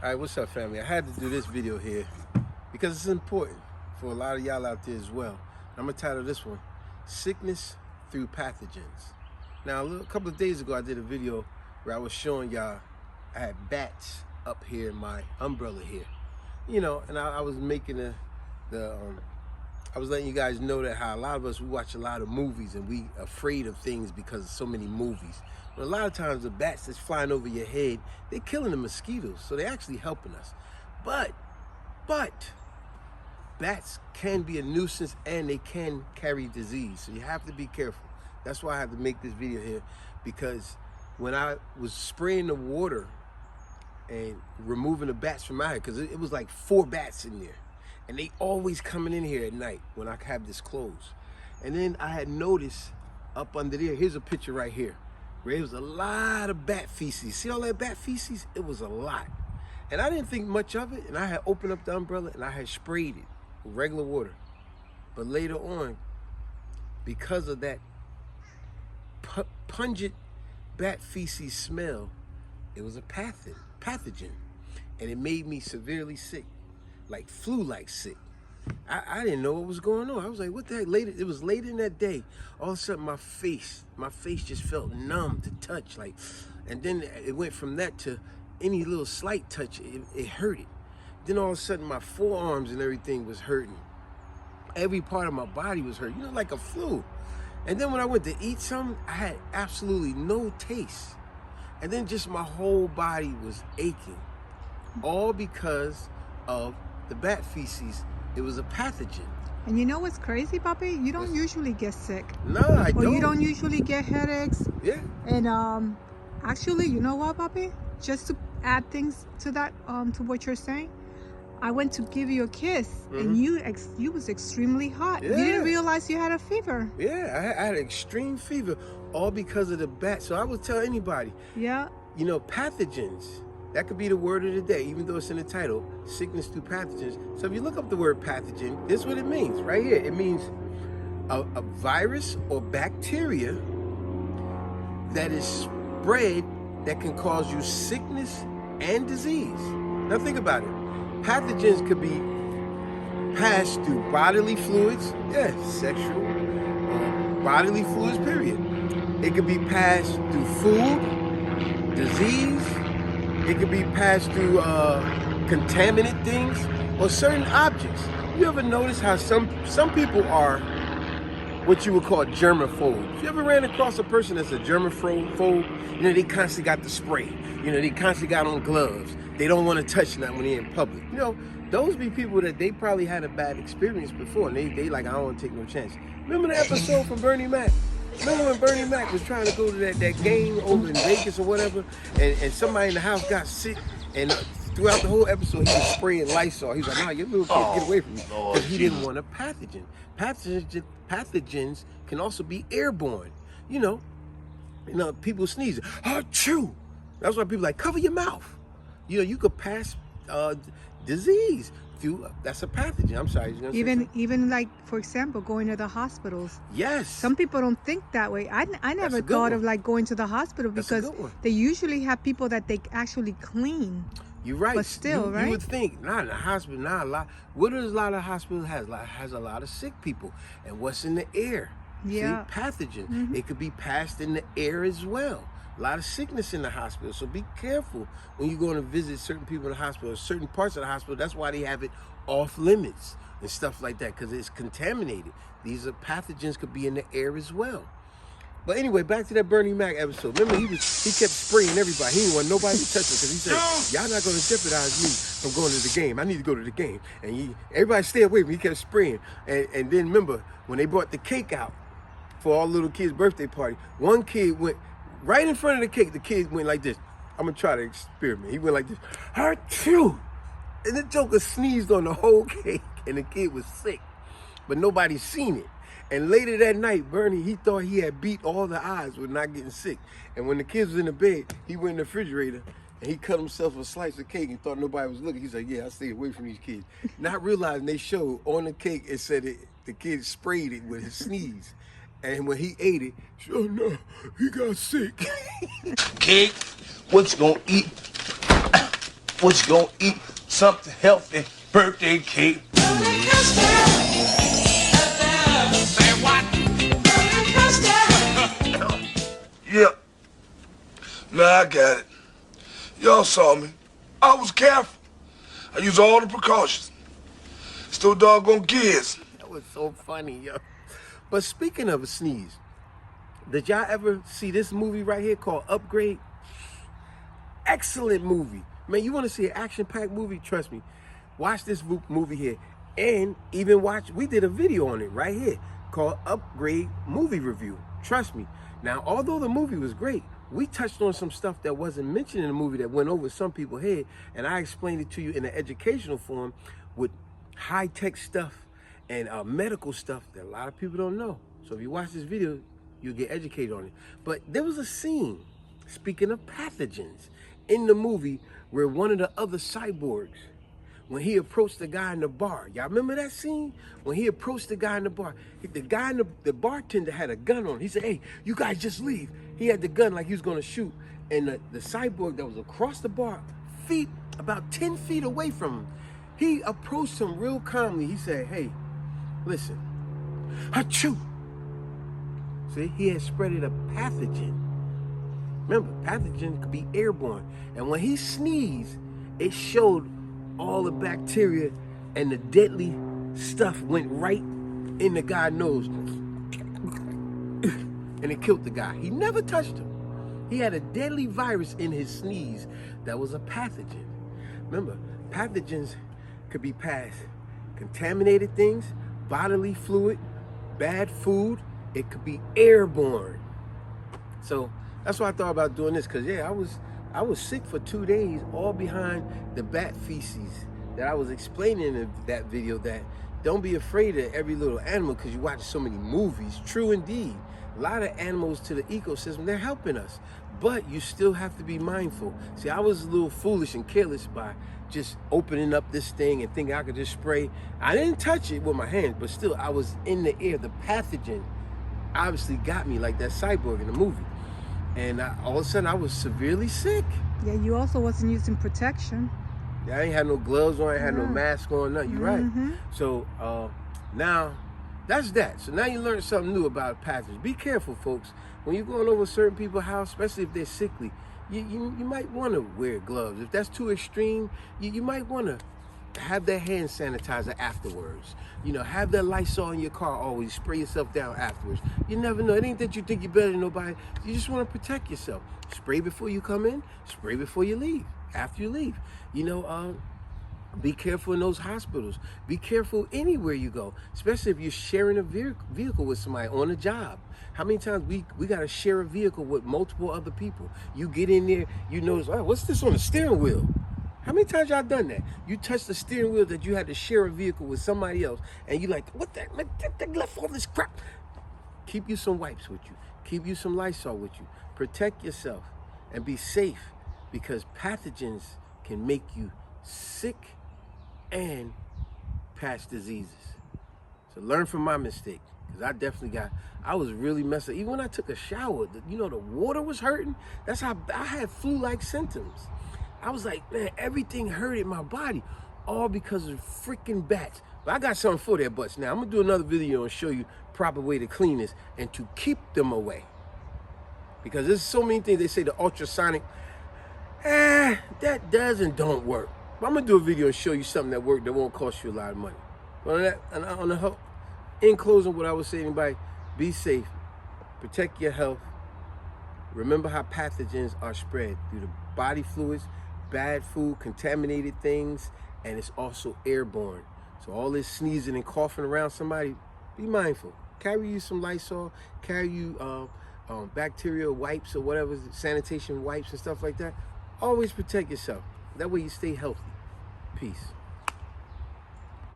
Alright, what's up, family? I had to do this video here because it's important for a lot of y'all out there as well. I'm gonna title this one, Sickness Through Pathogens. Now, a couple of days ago, I did a video where I was showing y'all I had bats up here in my umbrella here. You know, and I was making I was letting you guys know that how a lot of us, we watch a lot of movies and we afraid of things because of so many movies. But a lot of times the bats that's flying over your head, they're killing the mosquitoes, so they're actually helping us. But bats can be a nuisance and they can carry disease, so you have to be careful. That's why I had to make this video here, because when I was spraying the water and removing the bats from my head, because it was like 4 bats in there, and they always coming in here at night when I have this closed. And then I had noticed up under there, here's a picture right here, where there was a lot of bat feces. See all that bat feces? It was a lot. And I didn't think much of it, and I had opened up the umbrella and I had sprayed it with regular water. But later on, because of that pungent bat feces smell, it was a pathogen, and it made me severely sick, like flu-like sick. I didn't know what was going on. I was like, what the heck? Later, it was later in that day, all of a sudden my face just felt numb to touch, like, and then it went from that to any little slight touch, it hurted. Then all of a sudden my forearms and everything was hurting. Every part of my body was hurting, you know, like a flu. And then when I went to eat something, I had absolutely no taste. And then just my whole body was aching, all because of the bat feces. It was a pathogen. And you know what's crazy, Papi? You don't usually get sick. No, I don't. Or you don't usually get headaches. Yeah. And actually, you know what, Papi? Just to add things to that, to what you're saying, I went to give you a kiss, and you was extremely hot. Yeah. You didn't realize you had a fever. Yeah, I had extreme fever, all because of the bat. So I would tell anybody, Yeah. you know, pathogens, that could be the word of the day, even though it's in the title, Sickness Through Pathogens. So if you look up the word pathogen, this is what it means right here. It means a virus or bacteria that is spread that can cause you sickness and disease. Now think about it. Pathogens could be passed through bodily fluids, sexual, bodily fluids, period. It could be passed through food, disease. It could be passed through contaminant things or certain objects. You ever notice how some people are what you would call germaphobes? You ever ran across a person that's a germaphobe? You know, they constantly got the spray. You know, they constantly got on gloves. They don't want to touch nothing when they're in public. You know, those be people that they probably had a bad experience before, and they like, I don't want to take no chance. Remember the episode from Bernie Mac? Remember when Bernie Mac was trying to go to that game over in Vegas or whatever, and somebody in the house got sick, and throughout the whole episode he was spraying Lysol. He was like, nah, your little kid, get away from me, because he didn't want a pathogen. Pathogens can also be airborne. You know, people sneeze. Achoo! That's why people like, cover your mouth. You know, you could pass disease through, that's a pathogen. I'm sorry. Even like, for example, going to the hospitals. Yes. Some people don't think that way. I never thought of like going to the hospital, because they usually have people that they actually clean. You're right. But still, right? You would think, not in the hospital, not a lot. What does a lot of hospitals has? Has a lot of sick people. And what's in the air? Yeah. See, pathogen. It could be passed in the air as well. A lot of sickness in the hospital. So be careful when you're going to visit certain people in the hospital, certain parts of the hospital. That's why they have it off limits and stuff like that, because it's contaminated. These pathogens could be in the air as well. But anyway, back to that Bernie Mac episode. Remember, he kept spraying everybody. He didn't want nobody to touch him, because he said, y'all not going to jeopardize me from going to the game. I need to go to the game. And everybody stay away from me. He kept spraying. And then remember, when they brought the cake out for all little kids' birthday party, one kid went right in front of the cake. The kid went like this. I'm going to try to experiment. He went like this. Achoo! And the joker sneezed on the whole cake, and the kid was sick. But nobody seen it. And later that night, Bernie, he thought he had beat all the odds with not getting sick. And when the kids was in the bed, he went in the refrigerator and he cut himself a slice of cake and thought nobody was looking. He's like, yeah, I stayed away from these kids. Not realizing they showed on the cake, it said the kid sprayed it with his sneeze. And when he ate it, sure enough, he got sick. Kid, what you gonna eat? What you gonna eat? Something healthy. Birthday cake. Say what? Yep. Nah, I got it. Y'all saw me. I was careful. I used all the precautions. Still doggone kids. That was so funny, yo. But speaking of a sneeze, did y'all ever see this movie right here called Upgrade? Excellent movie. Man, you want to see an action-packed movie? Trust me. Watch this movie here. And even watch, we did a video on it right here called Upgrade Movie Review. Trust me. Now, although the movie was great, we touched on some stuff that wasn't mentioned in the movie that went over some people's head, and I explained it to you in an educational form with high-tech stuff and medical stuff that a lot of people don't know. So if you watch this video, you'll get educated on it. But there was a scene, speaking of pathogens, in the movie where one of the other cyborgs, when he approached the guy in the bar, y'all remember that scene? When he approached the guy in the bar, the guy in the bartender had a gun on. He said, hey, you guys just leave. He had the gun like he was gonna shoot. And the cyborg that was across the bar, about 10 feet away from him, he approached him real calmly. He said, hey, listen, achoo. See, he had spreaded a pathogen. Remember, pathogen could be airborne. And when he sneezed, it showed all the bacteria and the deadly stuff went right in the guy's nose. And it killed the guy. He never touched him. He had a deadly virus in his sneeze that was a pathogen. Remember, pathogens could be passed. Contaminated things, bodily fluid, bad food, it could be airborne. So that's why I thought about doing this, because yeah, I was sick for 2 days, all behind the bat feces that I was explaining in that video, that don't be afraid of every little animal because you watch so many movies. True indeed. A lot of animals to the ecosystem, they're helping us. But you still have to be mindful. See, I was a little foolish and careless by just opening up this thing and thinking I could just spray. I didn't touch it with my hands, but still, I was in the air. The pathogen obviously got me like that cyborg in the movie. And all of a sudden, I was severely sick. Yeah, you also wasn't using protection. Yeah, I ain't had no gloves on, I ain't had no mask on, nothing. You're right. So now, that's that. So now you learned something new about pathogens. Be careful, folks. When you're going over certain people's house, especially if they're sickly, you might want to wear gloves. If that's too extreme, you might want to have that hand sanitizer afterwards. You know, have that Lysol in your car always. Spray yourself down afterwards. You never know. It ain't that you think you're better than nobody. You just want to protect yourself. Spray before you come in. Spray before you leave. After you leave. You know, be careful in those hospitals. Be careful anywhere you go, especially if you're sharing a vehicle with somebody on a job. How many times we got to share a vehicle with multiple other people? You get in there, you notice, oh, what's this on the steering wheel? How many times y'all done that? You touched the steering wheel that you had to share a vehicle with somebody else, and you like, what the, left all this crap. Keep you some wipes with you. Keep you some Lysol with you. Protect yourself and be safe, because pathogens can make you sick and pass diseases. So learn from my mistake, because I was really messed up. Even when I took a shower, you know, the water was hurting. That's how I had flu-like symptoms. I was like, man, everything hurt in my body, all because of freaking bats. But I got something for their butts. Now, I'm going to do another video and show you proper way to clean this and to keep them away. Because there's so many things they say, the ultrasonic, that does and don't work. But I'm going to do a video and show you something that works that won't cost you a lot of money. But in closing, what I would say to anybody, be safe, protect your health. Remember how pathogens are spread through the body fluids, bad food, contaminated things, and it's also airborne. So all this sneezing and coughing around somebody, be mindful. Carry you some Lysol, carry you bacterial wipes or whatever, sanitation wipes and stuff like that. Always protect yourself. That way you stay healthy. Peace.